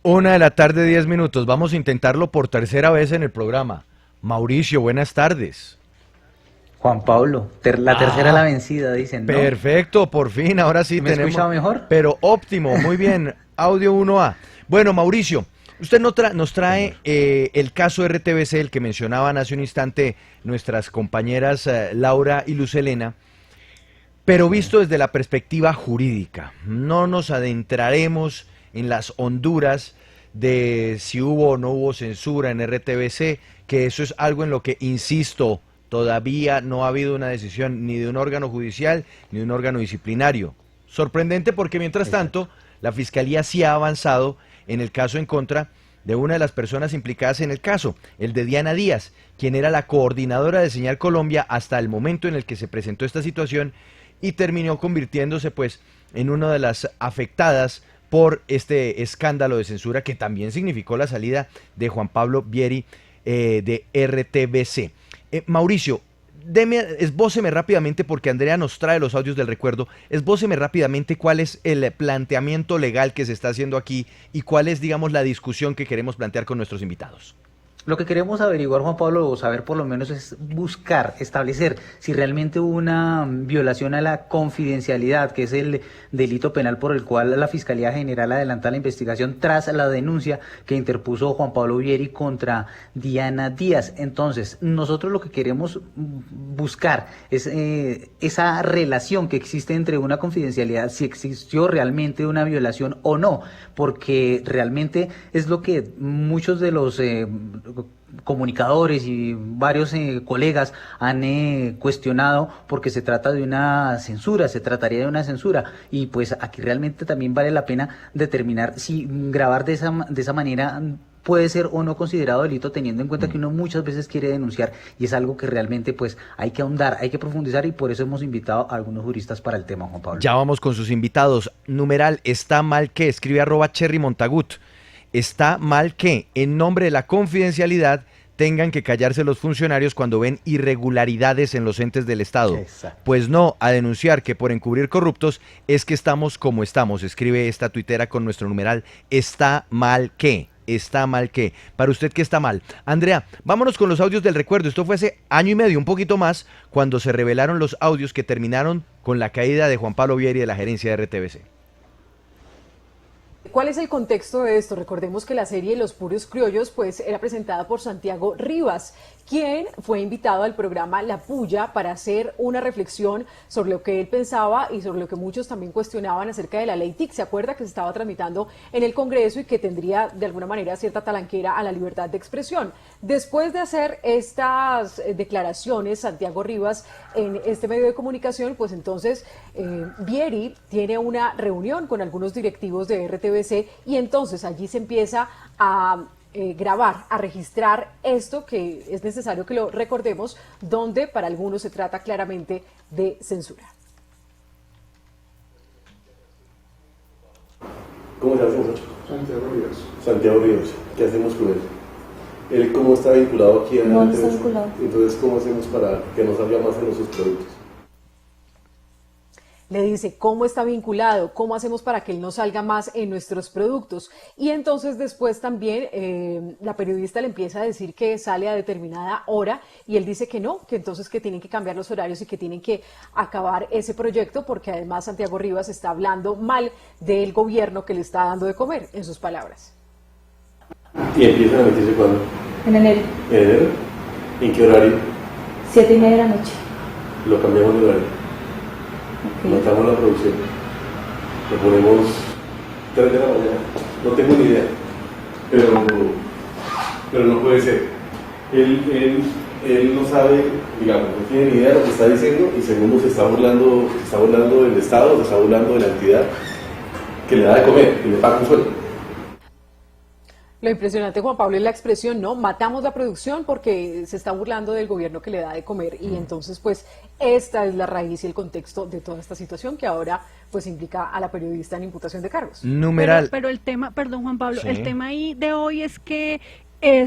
1 de la tarde, 10 minutos. Vamos a intentarlo por tercera vez en el programa. Mauricio, buenas tardes. Juan Pablo, la tercera la vencida, dicen, ¿no? Perfecto, por fin, ahora sí ¿Me tenemos. escucha mejor? Pero óptimo, muy bien. Audio 1A. Bueno, Mauricio, usted nos trae el caso RTBC, el que mencionaban hace un instante nuestras compañeras Laura y Luz Helena, pero visto desde la perspectiva jurídica. No nos adentraremos en las honduras de si hubo o no hubo censura en RTBC, que eso es algo en lo que, insisto, todavía no ha habido una decisión ni de un órgano judicial ni de un órgano disciplinario. Sorprendente porque mientras tanto la Fiscalía sí ha avanzado en el caso en contra de una de las personas implicadas en el caso, el de Diana Díaz, quien era la coordinadora de Señal Colombia hasta el momento en el que se presentó esta situación y terminó convirtiéndose pues en una de las afectadas por este escándalo de censura que también significó la salida de Juan Pablo Vieri de RTBC. Mauricio, esbóceme rápidamente, porque Andrea nos trae los audios del recuerdo, esbóceme rápidamente cuál es el planteamiento legal que se está haciendo aquí y cuál es, digamos, la discusión que queremos plantear con nuestros invitados. Lo que queremos averiguar, Juan Pablo, o saber por lo menos, es buscar, establecer si realmente hubo una violación a la confidencialidad, que es el delito penal por el cual la Fiscalía General adelanta la investigación tras la denuncia que interpuso Juan Pablo Vieri contra Diana Díaz. Entonces, nosotros lo que queremos buscar es esa relación que existe entre una confidencialidad, si existió realmente una violación o no, porque realmente es lo que muchos de los comunicadores y varios colegas han cuestionado, porque se trata de una censura, se trataría de una censura, y pues aquí realmente también vale la pena determinar si grabar de esa manera puede ser o no considerado delito, teniendo en cuenta que uno muchas veces quiere denunciar y es algo que realmente pues hay que ahondar, hay que profundizar, y por eso hemos invitado a algunos juristas para el tema, Juan Pablo. Ya vamos con sus invitados. Numeral, ¿está mal que? Escribe @Cherry Montagut. Está mal que, en nombre de la confidencialidad, tengan que callarse los funcionarios cuando ven irregularidades en los entes del Estado. Exacto. Pues no, a denunciar que por encubrir corruptos es que estamos como estamos. Escribe esta tuitera con nuestro numeral, ¿está mal que? Está mal que. Para usted, ¿qué está mal? Andrea, vámonos con los audios del recuerdo. Esto fue hace año y medio, un poquito más, cuando se revelaron los audios que terminaron con la caída de Juan Pablo Vieri de la gerencia de RTBC. ¿Cuál es el contexto de esto? Recordemos que la serie Los Puros Criollos pues era presentada por Santiago Rivas, quien fue invitado al programa La Puya para hacer una reflexión sobre lo que él pensaba y sobre lo que muchos también cuestionaban acerca de la ley TIC. ¿Se acuerda que se estaba tramitando en el Congreso y que tendría de alguna manera cierta talanquera a la libertad de expresión? Después de hacer estas declaraciones, Santiago Rivas, en este medio de comunicación, pues entonces Vieri tiene una reunión con algunos directivos de RTBC y entonces allí se empieza a grabar, a registrar esto que es necesario que lo recordemos, donde para algunos se trata claramente de censura. ¿Cómo se hace, muchacho? Santiago Rivas. Santiago Rivas. ¿Qué hacemos con él? ¿Él cómo está vinculado aquí a la No está vinculado. Entonces, ¿cómo hacemos para que no salga más en nuestros productos? Le dice cómo está vinculado, cómo hacemos para que él no salga más en nuestros productos. Y entonces después también la periodista le empieza a decir que sale a determinada hora y él dice que no, que entonces que tienen que cambiar los horarios y que tienen que acabar ese proyecto, porque además Santiago Rivas está hablando mal del gobierno que le está dando de comer, en sus palabras. ¿Y empiezan a meterse cuándo? En enero, ¿En enero? ¿En qué horario? 7:30 de la noche. Lo cambiamos de horario. Matamos la producción. Lo ponemos 3 de la mañana. No tengo ni idea. Pero no puede ser. Él no sabe, digamos, no tiene ni idea de lo que está diciendo, y segundo, se está burlando del Estado, se está burlando de la entidad que le da de comer, que le paga un sueldo. Lo impresionante, Juan Pablo, es la expresión, ¿no? Matamos la producción porque se está burlando del gobierno que le da de comer, y entonces pues esta es la raíz y el contexto de toda esta situación que ahora pues implica a la periodista en imputación de cargos. Numeral. Pero el tema, perdón Juan Pablo, Sí. el tema ahí de hoy es que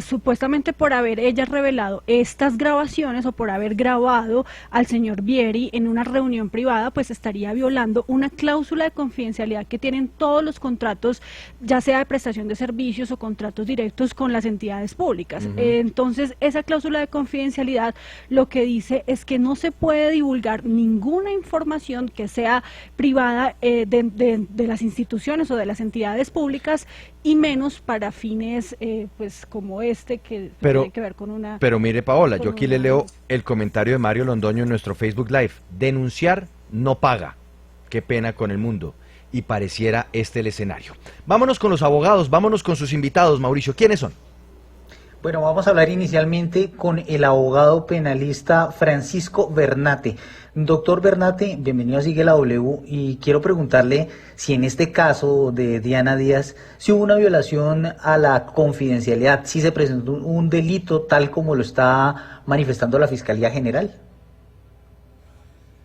supuestamente por haber ella revelado estas grabaciones o por haber grabado al señor Vieri en una reunión privada, pues estaría violando una cláusula de confidencialidad que tienen todos los contratos, ya sea de prestación de servicios o contratos directos con las entidades públicas. Entonces, esa cláusula de confidencialidad lo que dice es que no se puede divulgar ninguna información que sea privada de las instituciones o de las entidades públicas, y menos para fines pues como este que tiene que ver con una... Pero mire, Paola, yo aquí le leo el comentario de Mario Londoño en nuestro Facebook Live. Denunciar no paga. Qué pena con el mundo. Y pareciera este el escenario. Vámonos con los abogados, vámonos con sus invitados, Mauricio. ¿Quiénes son? Bueno, vamos a hablar inicialmente con el abogado penalista Francisco Bernate. Doctor Bernate, bienvenido a Sigue la W, y quiero preguntarle si en este caso de Diana Díaz, si hubo una violación a la confidencialidad, si se presentó un delito tal como lo está manifestando la Fiscalía General.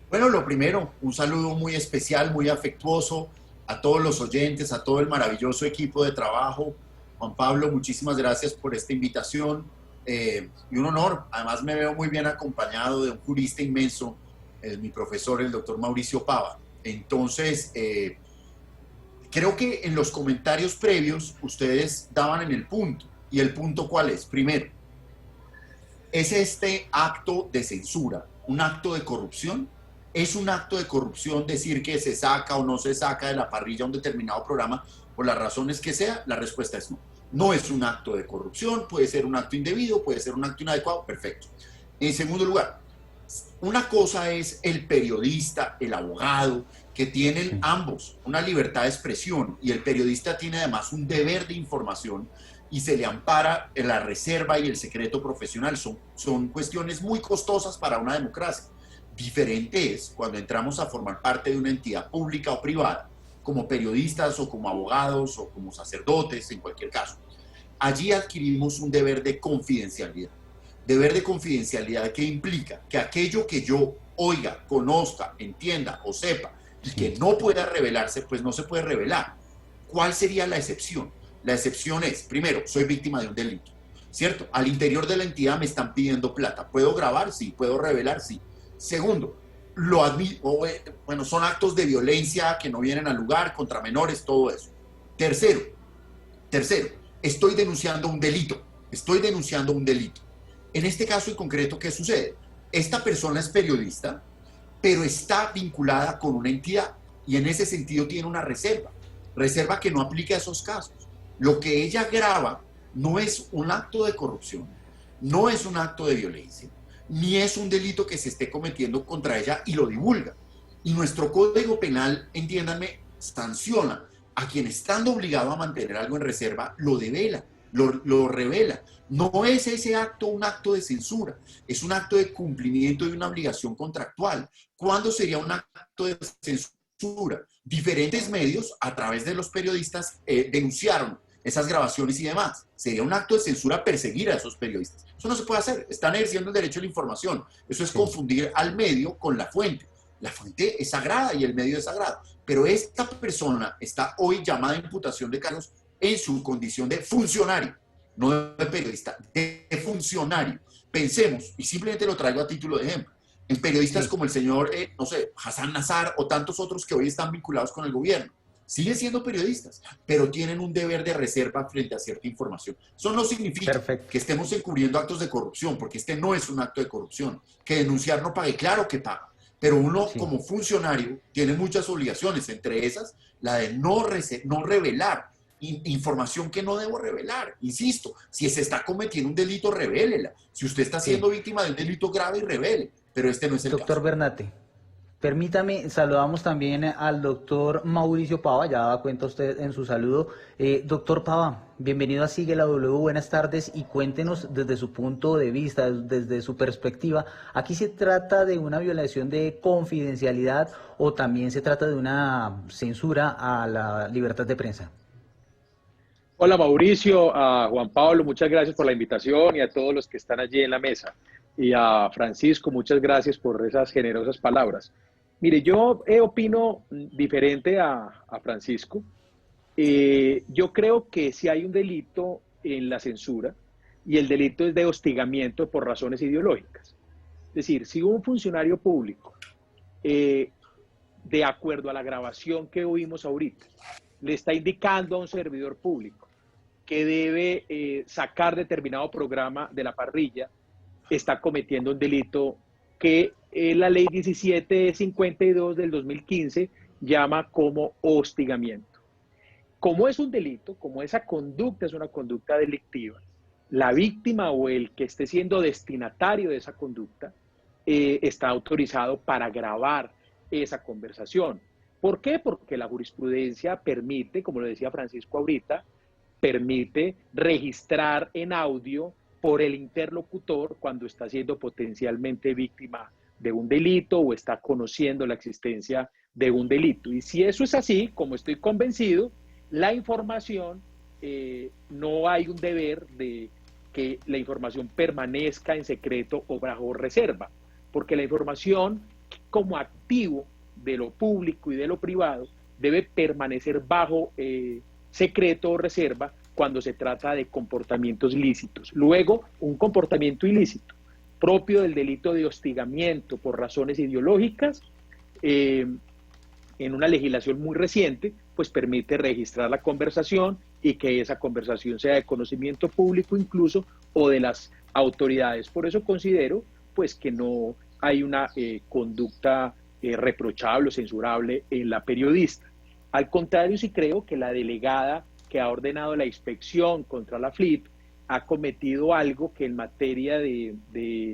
Bueno, lo primero, un saludo muy especial, muy afectuoso a todos los oyentes, a todo el maravilloso equipo de trabajo. Juan Pablo, muchísimas gracias por esta invitación y un honor. Además me veo muy bien acompañado de un jurista inmenso, mi profesor, el doctor Mauricio Pava. Entonces, creo que en los comentarios previos ustedes daban en el punto. ¿Y el punto cuál es? Primero, ¿es este acto de censura un acto de corrupción? ¿Es un acto de corrupción decir que se saca o no se saca de la parrilla un determinado programa por las razones que sea? La respuesta es no. No es un acto de corrupción, puede ser un acto indebido, puede ser un acto inadecuado, perfecto. En segundo lugar, una cosa es el periodista, el abogado, que tienen ambos una libertad de expresión, y el periodista tiene además un deber de información y se le ampara en la reserva y el secreto profesional. Son cuestiones muy costosas para una democracia. Diferente es cuando entramos a formar parte de una entidad pública o privada, como periodistas o como abogados o como sacerdotes, en cualquier caso. Allí adquirimos un deber de confidencialidad. Deber de confidencialidad que implica que aquello que yo oiga, conozca, entienda o sepa y que no pueda revelarse, pues no se puede revelar. ¿Cuál sería la excepción? La excepción es, primero, soy víctima de un delito, ¿cierto? Al interior de la entidad me están pidiendo plata. ¿Puedo grabar? Sí. ¿Puedo revelar? Sí. Segundo, bueno, son actos de violencia que no vienen al lugar, contra menores, todo eso. Tercero, estoy denunciando un delito. En este caso en concreto, ¿qué sucede? Esta persona es periodista, pero está vinculada con una entidad y en ese sentido tiene una reserva que no aplica a esos casos. Lo que ella graba no es un acto de corrupción, no es un acto de violencia, ni es un delito que se esté cometiendo contra ella y lo divulga. Y nuestro Código Penal, entiéndanme, sanciona a quien, estando obligado a mantener algo en reserva, lo devela, lo revela. No es ese acto un acto de censura, es un acto de cumplimiento de una obligación contractual. ¿Cuándo sería un acto de censura? Diferentes medios, a través de los periodistas, denunciaron esas grabaciones y demás. Sería un acto de censura perseguir a esos periodistas. Eso no se puede hacer. Están ejerciendo el derecho a la información. Eso es confundir al medio con la fuente. La fuente es sagrada y el medio es sagrado. Pero esta persona está hoy llamada a imputación de cargos en su condición de funcionario, no de periodista, de funcionario. Pensemos, y simplemente lo traigo a título de ejemplo, en periodistas como el señor, no sé, Hassan Nazar o tantos otros que hoy están vinculados con el gobierno. Siguen siendo periodistas, pero tienen un deber de reserva frente a cierta información. Eso no significa que estemos encubriendo actos de corrupción, porque este no es un acto de corrupción. Que denunciar no pague, claro que paga, pero uno como funcionario tiene muchas obligaciones, entre esas la de no revelar información que no debo revelar. Insisto, si se está cometiendo un delito, revélela. Si usted está siendo víctima de un delito grave, revele, pero este no es el caso. Doctor Bernate, permítame, saludamos también al doctor Mauricio Pava, ya daba cuenta usted en su saludo. Doctor Pava, bienvenido a Sigue la W, buenas tardes, y cuéntenos desde su punto de vista, desde su perspectiva, ¿aquí se trata de una violación de confidencialidad o también se trata de una censura a la libertad de prensa? Hola Mauricio, a Juan Pablo, muchas gracias por la invitación y a todos los que están allí en la mesa. Y a Francisco, muchas gracias por esas generosas palabras. Mire, yo opino diferente a Francisco. Yo creo que si hay un delito en la censura, y el delito es de hostigamiento por razones ideológicas. Es decir, si un funcionario público, de acuerdo a la grabación que oímos ahorita, le está indicando a un servidor público que debe sacar determinado programa de la parrilla, está cometiendo un delito que la ley 1752 del 2015 llama como hostigamiento. Como es un delito, como esa conducta es una conducta delictiva, la víctima o el que esté siendo destinatario de esa conducta está autorizado para grabar esa conversación. ¿Por qué? Porque la jurisprudencia permite, como lo decía Francisco ahorita, permite registrar en audio por el interlocutor cuando está siendo potencialmente víctima de un delito o está conociendo la existencia de un delito. Y si eso es así, como estoy convencido, la información, no hay un deber de que la información permanezca en secreto o bajo reserva, porque la información como activo de lo público y de lo privado debe permanecer bajo secreto o reserva cuando se trata de comportamientos lícitos. Luego, un comportamiento ilícito propio del delito de hostigamiento por razones ideológicas, en una legislación muy reciente, pues permite registrar la conversación y que esa conversación sea de conocimiento público incluso o de las autoridades. Por eso considero pues que no hay una conducta reprochable o censurable en la periodista. Al contrario, sí creo que la delegada que ha ordenado la inspección contra la FLIP ha cometido algo que en materia de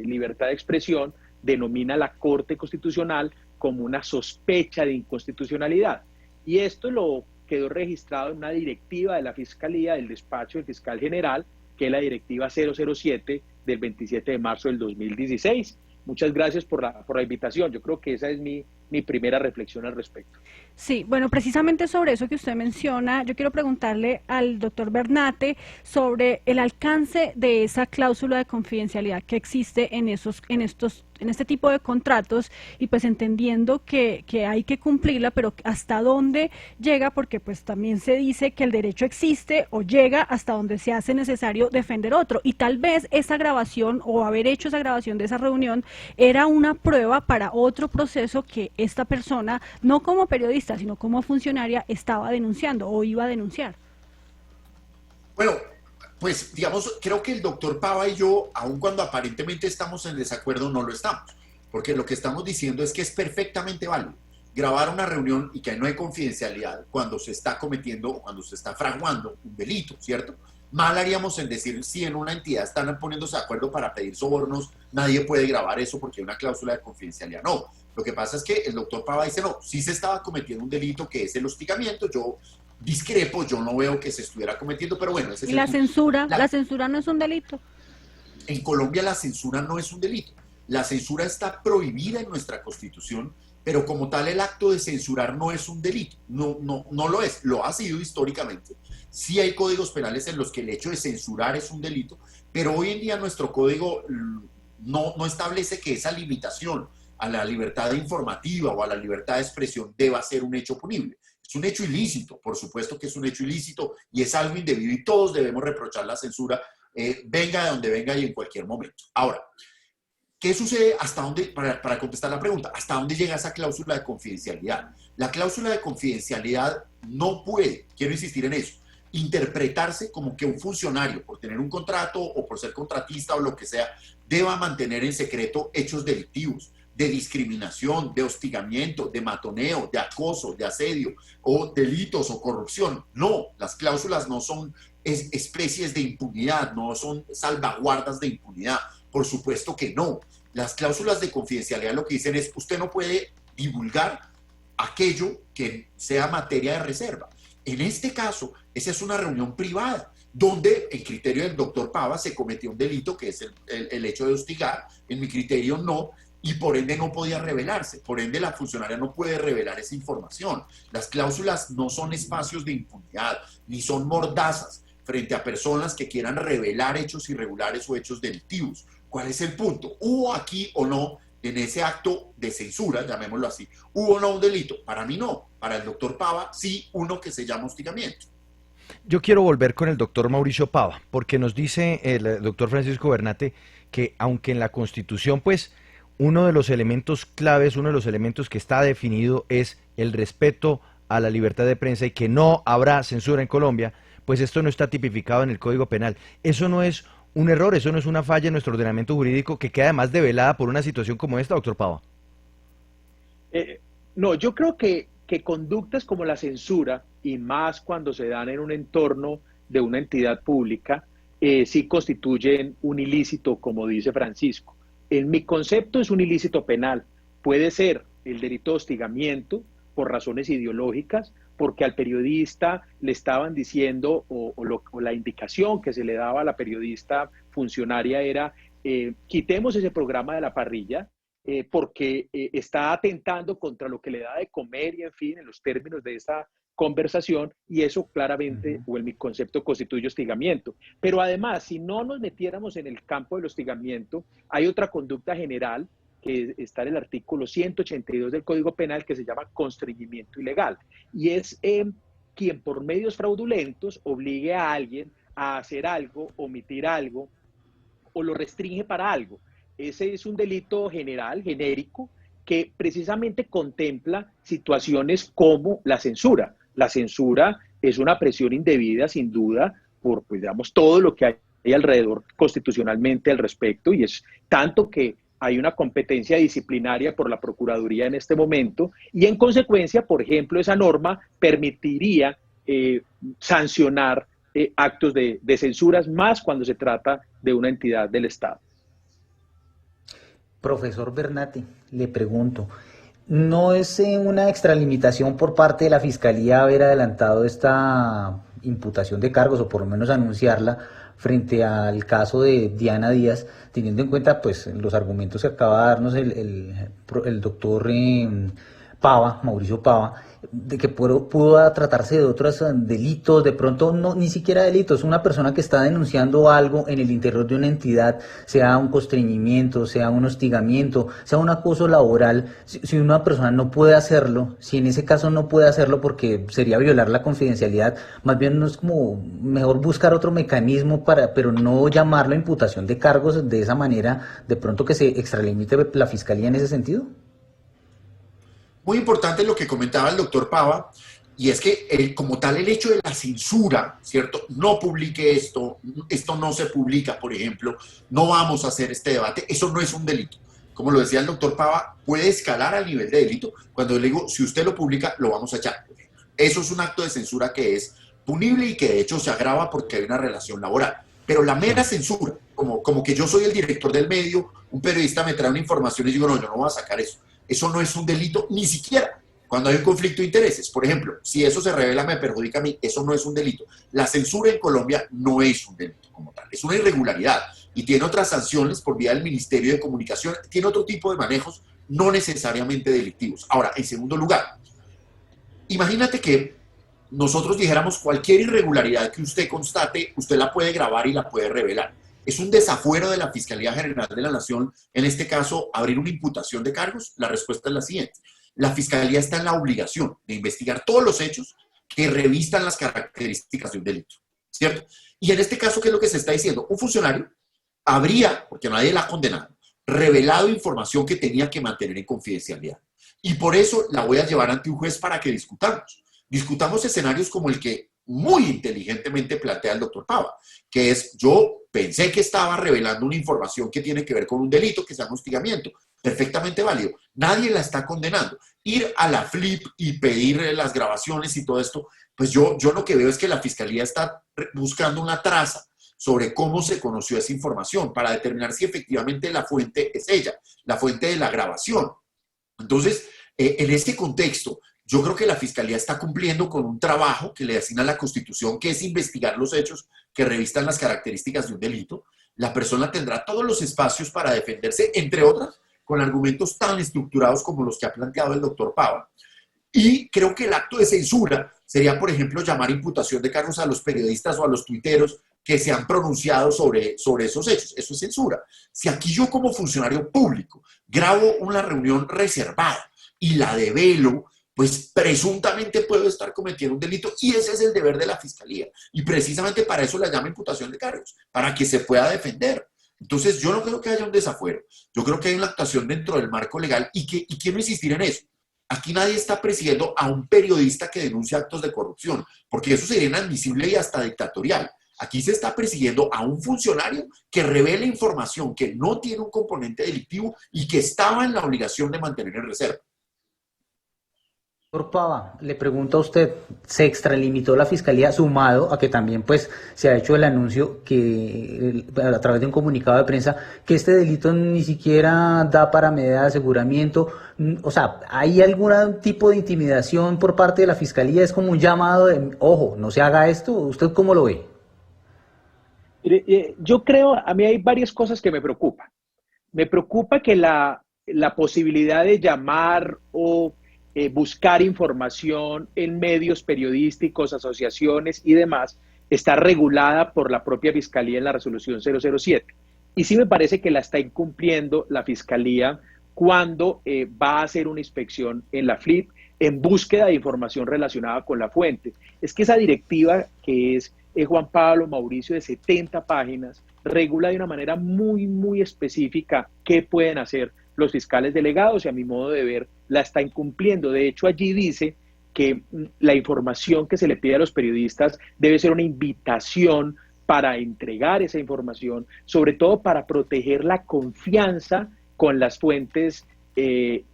libertad de expresión denomina la Corte Constitucional como una sospecha de inconstitucionalidad. Y esto lo quedó registrado en una directiva de la Fiscalía del despacho del Fiscal General, que es la directiva 007 del 27 de marzo del 2016. Muchas gracias por la invitación. Yo creo que esa es mi primera reflexión al respecto. Sí, bueno, precisamente sobre eso que usted menciona, yo quiero preguntarle al doctor Bernate sobre el alcance de esa cláusula de confidencialidad que existe en este tipo de contratos, y pues entendiendo que hay que cumplirla, pero hasta dónde llega, porque pues también se dice que el derecho existe o llega hasta donde se hace necesario defender otro, y tal vez esa grabación o haber hecho esa grabación de esa reunión era una prueba para otro proceso que esta persona, no como periodista, sino como funcionaria, estaba denunciando o iba a denunciar. Bueno, pues digamos, creo que el doctor Pava y yo, aun cuando aparentemente estamos en desacuerdo, no lo estamos, porque lo que estamos diciendo es que es perfectamente válido grabar una reunión y que no hay confidencialidad cuando se está cometiendo o cuando se está fraguando un delito, ¿cierto? Mal haríamos en decir si en una entidad están poniéndose de acuerdo para pedir sobornos, nadie puede grabar eso porque hay una cláusula de confidencialidad. No, lo que pasa es que el doctor Pava dice, no, sí se estaba cometiendo un delito que es el hostigamiento. Yo discrepo, yo no veo que se estuviera cometiendo, pero bueno. Ese es ¿Y la censura? ¿La censura no es un delito? En Colombia la censura no es un delito. La censura está prohibida en nuestra Constitución, pero como tal el acto de censurar no es un delito, no lo es, lo ha sido históricamente. Sí hay códigos penales en los que el hecho de censurar es un delito, pero hoy en día nuestro código no establece que esa limitación a la libertad informativa o a la libertad de expresión deba ser un hecho punible. Es un hecho ilícito, por supuesto que es un hecho ilícito y es algo indebido y todos debemos reprochar la censura, venga de donde venga y en cualquier momento. Ahora, ¿qué sucede? ¿Hasta dónde? Para contestar la pregunta, ¿hasta dónde llega esa cláusula de confidencialidad? La cláusula de confidencialidad no puede, quiero insistir en eso, interpretarse como que un funcionario, por tener un contrato o por ser contratista o lo que sea, deba mantener en secreto hechos delictivos, de discriminación, de hostigamiento, de matoneo, de acoso, de asedio, o delitos o corrupción. No, las cláusulas no son especies de impunidad, no son salvaguardas de impunidad. Por supuesto que no. Las cláusulas de confidencialidad lo que dicen es usted no puede divulgar aquello que sea materia de reserva. En este caso, esa es una reunión privada, donde en criterio del doctor Pava se cometió un delito que es el hecho de hostigar, en mi criterio no, y por ende no podía revelarse, por ende la funcionaria no puede revelar esa información. Las cláusulas no son espacios de impunidad, ni son mordazas frente a personas que quieran revelar hechos irregulares o hechos delictivos. ¿Cuál es el punto? ¿Hubo aquí o no, en ese acto de censura, llamémoslo así, hubo o no un delito? Para mí no, para el doctor Pava sí, uno que se llama hostigamiento. Yo quiero volver con el doctor Mauricio Pava, porque nos dice el doctor Francisco Bernate que aunque en la Constitución, pues, uno de los elementos claves, uno de los elementos que está definido es el respeto a la libertad de prensa y que no habrá censura en Colombia, pues esto no está tipificado en el Código Penal. Eso no es un error, eso no es una falla en nuestro ordenamiento jurídico que queda además develada por una situación como esta, doctor Pava. No, yo creo que conductas como la censura, y más cuando se dan en un entorno de una entidad pública, sí constituyen un ilícito, como dice Francisco. En mi concepto es un ilícito penal. Puede ser el delito de hostigamiento por razones ideológicas, porque al periodista le estaban diciendo, o la indicación que se le daba a la periodista funcionaria era, quitemos ese programa de la parrilla, porque está atentando contra lo que le da de comer y, en fin, en los términos de esta conversación, y eso claramente, o en mi concepto, constituye hostigamiento. Pero además, si no nos metiéramos en el campo del hostigamiento, hay otra conducta general que está en el artículo 182 del Código Penal, que se llama constreñimiento ilegal, y es quien por medios fraudulentos obligue a alguien a hacer algo, omitir algo, o lo restringe para algo. Ese es un delito general, genérico, que precisamente contempla situaciones como la censura. La censura es una presión indebida, sin duda, por, pues, digamos, todo lo que hay alrededor constitucionalmente al respecto, y es tanto que hay una competencia disciplinaria por la Procuraduría en este momento, y en consecuencia, por ejemplo, esa norma permitiría sancionar actos de censuras, más cuando se trata de una entidad del Estado. Profesor Bernati, le pregunto, ¿no es una extralimitación por parte de la Fiscalía haber adelantado esta imputación de cargos, o por lo menos anunciarla, frente al caso de Diana Díaz, teniendo en cuenta pues los argumentos que acaba de darnos el doctor Pava, Mauricio Pava, de que pudo tratarse de otros delitos, de pronto no, ni siquiera delitos, una persona que está denunciando algo en el interior de una entidad, sea un constreñimiento, sea un hostigamiento, sea un acoso laboral, si una persona no puede hacerlo, si en ese caso no puede hacerlo porque sería violar la confidencialidad, más bien no es como mejor buscar otro mecanismo pero no llamarlo imputación de cargos de esa manera, de pronto que se extralimite la Fiscalía en ese sentido. Muy importante lo que comentaba el doctor Pava, y es que como tal el hecho de la censura, ¿cierto? No publique esto no se publica, por ejemplo, no vamos a hacer este debate, eso no es un delito. Como lo decía el doctor Pava, puede escalar al nivel de delito. Cuando le digo, si usted lo publica, lo vamos a echar. Eso es un acto de censura que es punible y que de hecho se agrava porque hay una relación laboral. Pero la mera censura, como que yo soy el director del medio, un periodista me trae una información y digo, no, yo no voy a sacar eso. Eso no es un delito, ni siquiera cuando hay un conflicto de intereses. Por ejemplo, si eso se revela, me perjudica a mí, eso no es un delito. La censura en Colombia no es un delito como tal, es una irregularidad y tiene otras sanciones por vía del Ministerio de Comunicación, tiene otro tipo de manejos no necesariamente delictivos. Ahora, en segundo lugar, imagínate que nosotros dijéramos cualquier irregularidad que usted constate, usted la puede grabar y la puede revelar. ¿Es un desafuero de la Fiscalía General de la Nación, en este caso, abrir una imputación de cargos? La respuesta es la siguiente. La Fiscalía está en la obligación de investigar todos los hechos que revistan las características de un delito, ¿cierto? Y en este caso, ¿qué es lo que se está diciendo? Un funcionario habría, porque nadie la ha condenado, revelado información que tenía que mantener en confidencialidad. Y por eso la voy a llevar ante un juez para que discutamos. Discutamos escenarios como el que muy inteligentemente plantea el doctor Pava, que es, yo pensé que estaba revelando una información que tiene que ver con un delito, que sea un hostigamiento, perfectamente válido. Nadie la está condenando. Ir a la FLIP y pedir las grabaciones y todo esto, pues yo lo que veo es que la Fiscalía está buscando una traza sobre cómo se conoció esa información para determinar si efectivamente la fuente es ella, la fuente de la grabación. Entonces, en este contexto, yo creo que la Fiscalía está cumpliendo con un trabajo que le asigna la Constitución, que es investigar los hechos que revistan las características de un delito. La persona tendrá todos los espacios para defenderse, entre otras, con argumentos tan estructurados como los que ha planteado el doctor Pava. Y creo que el acto de censura sería, por ejemplo, llamar imputación de cargos a los periodistas o a los tuiteros que se han pronunciado sobre esos hechos. Eso es censura. Si aquí yo como funcionario público grabo una reunión reservada y la develo, pues presuntamente puedo estar cometiendo un delito y ese es el deber de la fiscalía. Y precisamente para eso la llama imputación de cargos, para que se pueda defender. Entonces yo no creo que haya un desafuero, yo creo que hay una actuación dentro del marco legal y quiero insistir en eso. Aquí nadie está persiguiendo a un periodista que denuncia actos de corrupción, porque eso sería inadmisible y hasta dictatorial. Aquí se está persiguiendo a un funcionario que revela información que no tiene un componente delictivo y que estaba en la obligación de mantener en reserva. Doctor Pava, le pregunto a usted, ¿se extralimitó la fiscalía sumado a que también pues se ha hecho el anuncio que a través de un comunicado de prensa que este delito ni siquiera da para medida de aseguramiento? O sea, ¿hay algún tipo de intimidación por parte de la fiscalía? Es como un llamado de, ojo, no se haga esto. ¿Usted cómo lo ve? Yo creo, a mí hay varias cosas que me preocupan. Me preocupa que la posibilidad de llamar o buscar información en medios periodísticos, asociaciones y demás está regulada por la propia Fiscalía en la resolución 007. Y sí me parece que la está incumpliendo la Fiscalía cuando va a hacer una inspección en la FLIP en búsqueda de información relacionada con la fuente. Es que esa directiva que es Juan Pablo, Mauricio, de 70 páginas, regula de una manera muy específica qué pueden hacer los fiscales delegados y a mi modo de ver la está incumpliendo. De hecho, allí dice que la información que se le pide a los periodistas debe ser una invitación para entregar esa información, sobre todo para proteger la confianza con las fuentes, que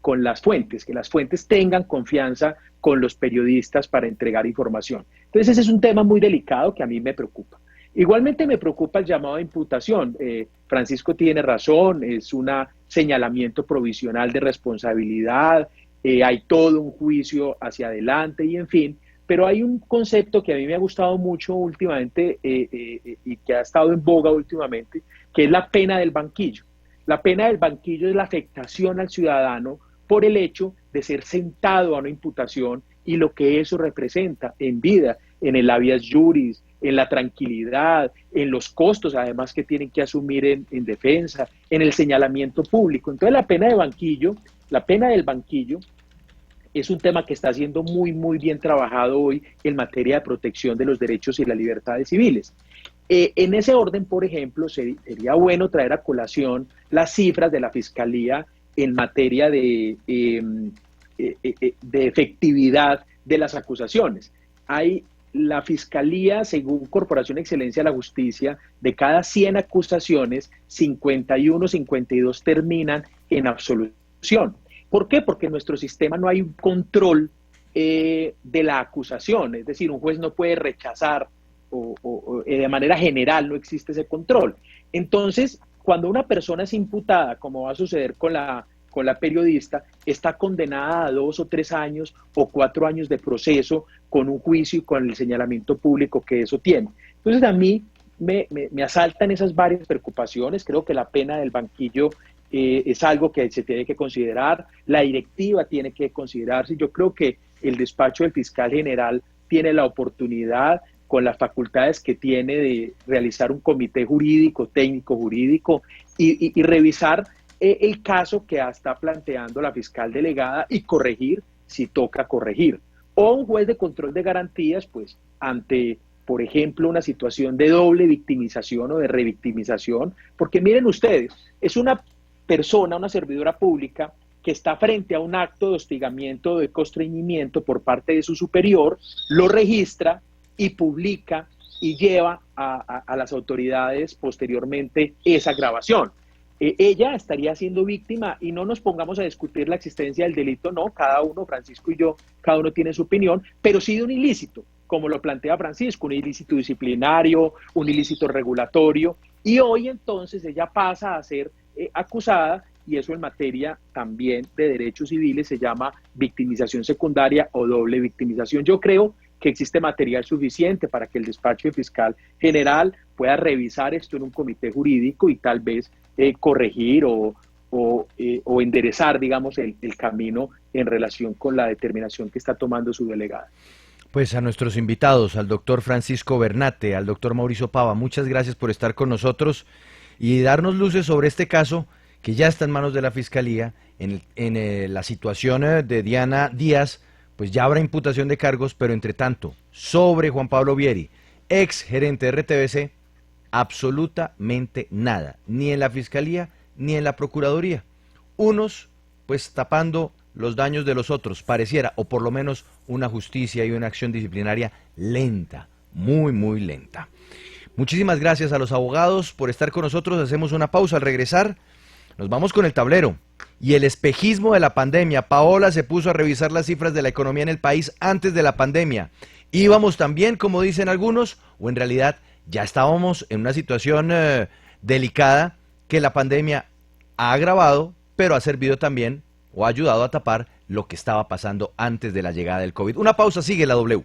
las fuentes tengan confianza con los periodistas para entregar información. Entonces ese es un tema muy delicado que a mí me preocupa. Igualmente me preocupa el llamado de imputación. Francisco tiene razón, es un señalamiento provisional de responsabilidad, hay todo un juicio hacia adelante y en fin, pero hay un concepto que a mí me ha gustado mucho últimamente y que ha estado en boga últimamente, que es la pena del banquillo. La pena del banquillo es la afectación al ciudadano por el hecho de ser sentado a una imputación y lo que eso representa en vida, en el habeas juris, en la tranquilidad, en los costos además que tienen que asumir en defensa, en el señalamiento público. Entonces la pena del banquillo es un tema que está siendo muy bien trabajado hoy en materia de protección de los derechos y las libertades civiles. En ese orden, por ejemplo, sería bueno traer a colación las cifras de la Fiscalía en materia de efectividad de las acusaciones. La Fiscalía, según Corporación Excelencia de la Justicia, de cada 100 acusaciones, 51, 52 terminan en absolución. ¿Por qué? Porque en nuestro sistema no hay un control de la acusación, es decir, un juez no puede rechazar o de manera general no existe ese control. Entonces, cuando una persona es imputada, como va a suceder con la periodista, está condenada a 2 o 3 años o 4 años de proceso con un juicio y con el señalamiento público que eso tiene. Entonces a mí me asaltan esas varias preocupaciones. Creo que la pena del banquillo es algo que se tiene que considerar, la directiva tiene que considerarse. Yo creo que el despacho del fiscal general tiene la oportunidad, con las facultades que tiene, de realizar un comité jurídico, técnico jurídico y revisar el caso que está planteando la fiscal delegada y corregir si toca corregir. O un juez de control de garantías, pues ante, por ejemplo, una situación de doble victimización o de revictimización, porque miren ustedes, es una persona, una servidora pública que está frente a un acto de hostigamiento o de constreñimiento por parte de su superior, lo registra y publica y lleva a las autoridades posteriormente esa grabación. Ella estaría siendo víctima y no nos pongamos a discutir la existencia del delito, no, cada uno, Francisco y yo, cada uno tiene su opinión, pero sí de un ilícito, como lo plantea Francisco, un ilícito disciplinario, un ilícito regulatorio, y hoy entonces ella pasa a ser acusada, y eso en materia también de derechos civiles se llama victimización secundaria o doble victimización. Yo creo que existe material suficiente para que el despacho de fiscal general pueda revisar esto en un comité jurídico y tal vez corregir o enderezar, digamos, el camino en relación con la determinación que está tomando su delegada. Pues a nuestros invitados, al doctor Francisco Bernate, al doctor Mauricio Pava, muchas gracias por estar con nosotros y darnos luces sobre este caso que ya está en manos de la Fiscalía, en la situación de Diana Díaz, pues ya habrá imputación de cargos, pero entre tanto, sobre Juan Pablo Vieri, ex gerente de RTBC, absolutamente nada, ni en la Fiscalía ni en la Procuraduría. Unos, pues tapando los daños de los otros, pareciera, o por lo menos una justicia y una acción disciplinaria lenta, muy lenta. Muchísimas gracias a los abogados por estar con nosotros. Hacemos una pausa. Al regresar, nos vamos con el tablero y el espejismo de la pandemia. Paola se puso a revisar las cifras de la economía en el país antes de la pandemia. ¿Íbamos también, como dicen algunos, o en realidad ya estábamos en una situación delicada que la pandemia ha agravado, pero ha servido también o ha ayudado a tapar lo que estaba pasando antes de la llegada del COVID? Una pausa, sigue la W.